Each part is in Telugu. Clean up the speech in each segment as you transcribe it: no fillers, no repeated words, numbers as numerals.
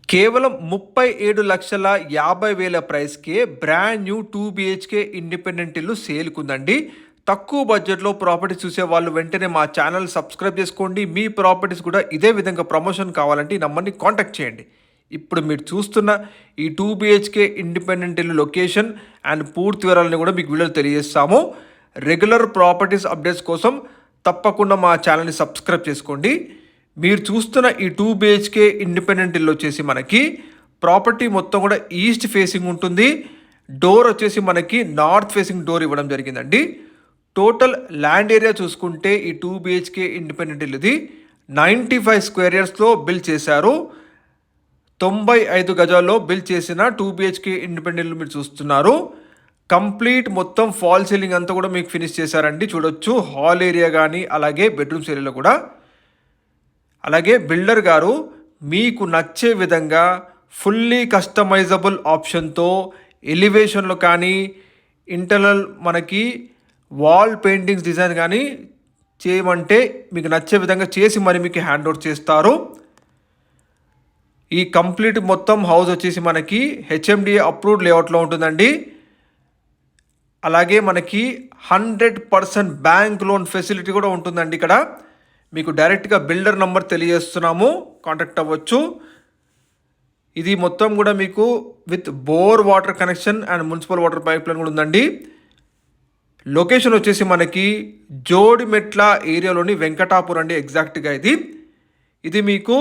కేవలం 37,50,000 ప్రైస్‌కే బ్రాండ్ న్యూ 2 బీహెచ్‌కే ఇండిపెండెంట్ ఇల్లు సేల్‌కుందండి. తక్కువ బడ్జెట్‌లో ప్రాపర్టీస్ చూసేవాళ్ళు వెంటనే మా ఛానల్ సబ్స్క్రైబ్ చేసుకోండి. మీ ప్రాపర్టీస్ కూడా ఇదే విధంగా ప్రమోషన్ కావాలంటే ఈ నంబర్‌ని కాంటాక్ట్ చేయండి. ఇప్పుడు మీరు చూస్తున్న ఈ 2 బీహెచ్‌కే ఇండిపెండెంట్ ఇల్లు లొకేషన్ అండ్ పూర్తి వివరాలను కూడా మీకు వీడియోలో తెలియజేస్తాము. రెగ్యులర్ ప్రాపర్టీస్ అప్డేట్స్ కోసం తప్పకుండా మా ఛానల్‌ని సబ్స్క్రైబ్ చేసుకోండి. మీరు చూస్తున్న ఈ 2 బీహెచ్కే ఇండిపెండెంట్ ఇల్లు వచ్చేసి మనకి ప్రాపర్టీ మొత్తం కూడా ఈస్ట్ ఫేసింగ్ ఉంటుంది. డోర్ వచ్చేసి మనకి నార్త్ ఫేసింగ్ డోర్ ఇవ్వడం జరిగిందండి. టోటల్ ల్యాండ్ ఏరియా చూసుకుంటే ఈ 2 బీహెచ్కే ఇండిపెండెంట్ ఇల్లుది 95 స్క్వేర్ యార్డ్స్లో బిల్ చేశారు. 95 గజాల్లో బిల్ చేసిన 2 బీహెచ్కే ఇండిపెండెంట్ ఇల్లు మీరు చూస్తున్నారు. కంప్లీట్ మొత్తం ఫాల్ సీలింగ్ అంతా కూడా మీకు ఫినిష్ చేశారండి. చూడొచ్చు హాల్ ఏరియా కానీ అలాగే బెడ్రూమ్స్ ఏరియాలో కూడా. అలాగే బిల్డర్ గారు మీకు నచ్చే విధంగా ఫుల్లీ కస్టమైజబుల్ ఆప్షన్తో ఎలివేషన్లో కానీ ఇంటర్నల్ మనకి వాల్ పెయింటింగ్స్ డిజైన్ కానీ చేయమంటే మీకు నచ్చే విధంగా చేసి మరి మీకు హ్యాండ్ ఓవర్ చేస్తారు. ఈ కంప్లీట్ మొత్తం హౌస్ వచ్చేసి మనకి హెచ్ఎండిఏ అప్రూవ్డ్ లేఅవుట్లో ఉంటుందండి. అలాగే మనకి 100% బ్యాంక్ లోన్ ఫెసిలిటీ కూడా ఉంటుందండి. ఇక్కడ మీకు డైరెక్ట్గా బిల్డర్ నంబర్ తెలియజేస్తున్నాము, కాంటాక్ట్ అవ్వచ్చు. ఇది మొత్తం కూడా మీకు with bore water connection and municipal water pipe line కూడా ఉందండి. లొకేషన్ వచ్చేసి మనకి జోడిమెట్ల ఏరియాలోని వెంకటాపూర్ అండి ఎగ్జాక్ట్గా ఇది మీకు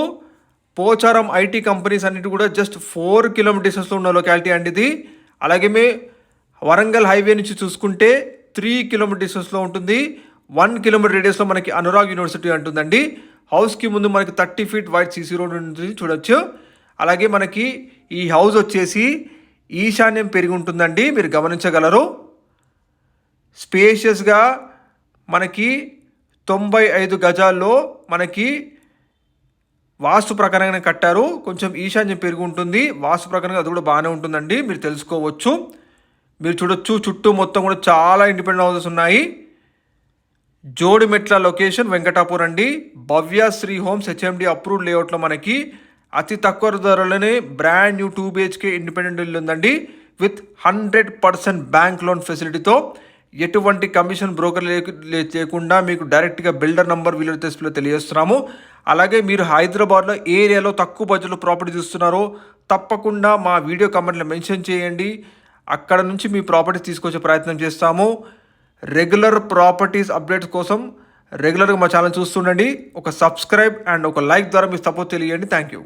పోచారం ఐటీ కంపెనీస్ అన్నిటి కూడా జస్ట్ 4 కిలోమీటర్ డిస్టెన్స్లో ఉన్న లొకాలిటీ అండి ఇది. అలాగే వరంగల్ హైవే నుంచి చూసుకుంటే 3 కిలోమీటర్ డిస్టెన్స్లో ఉంటుంది. 1 కిలోమీటర్ రేడియస్లో మనకి అనురాగ్ యూనివర్సిటీ అంటుందండి. హౌస్కి ముందు మనకి 30 ఫీట్ వైడ్ సీసీ రోడ్ ఉంటుంది చూడొచ్చు. అలాగే మనకి ఈ హౌస్ వచ్చేసి ఈశాన్యం పెరిగి ఉంటుందండి, మీరు గమనించగలరు. స్పేషియస్గా మనకి 95 గజాల్లో మనకి వాస్తు ప్రకారంగా కట్టారు. కొంచెం ఈశాన్యం పెరిగి ఉంటుంది, వాస్తు ప్రకారంగా అది కూడా బాగానే ఉంటుందండి, మీరు తెలుసుకోవచ్చు. మీరు చూడొచ్చు చుట్టూ మొత్తం కూడా చాలా ఇండిపెండెంట్ హౌసెస్ ఉన్నాయి. జోడిమెట్ల లొకేషన్ వెంకటాపూర్ అండి. భవ్యశ్రీ హోమ్స్ హెచ్ఎండి అప్రూవ్డ్ లేఅవుట్లో మనకి అతి తక్కువ ధరలోనే బ్రాండ్ న్యూ 2 బీహెచ్కే ఇండిపెండెంట్ ఇల్లు ఉందండి. విత్ 100% బ్యాంక్ లోన్ ఫెసిలిటీతో ఎటువంటి కమిషన్ బ్రోకర్ లేకుండా మీకు డైరెక్ట్గా బిల్డర్ నంబర్ వీళ్ళు తెలియజేస్తున్నాము. అలాగే మీరు హైదరాబాద్లో ఏ ఏరియాలో తక్కువ బడ్జెట్లో ప్రాపర్టీ చూస్తున్నారో తప్పకుండా మా వీడియో కమెంట్లో మెన్షన్ చేయండి. అక్కడ నుంచి మీ ప్రాపర్టీ తీసుకొచ్చే ప్రయత్నం చేస్తాము. రెగ్యులర్ ప్రాపర్టీస్ అప్డేట్స్ కోసం రెగ్యులర్గా మా ఛానల్ చూస్తుండండి. ఒక సబ్స్క్రైబ్ అండ్ ఒక లైక్ ద్వారా మీ సపోర్ట్ తెలియండి. Thank you.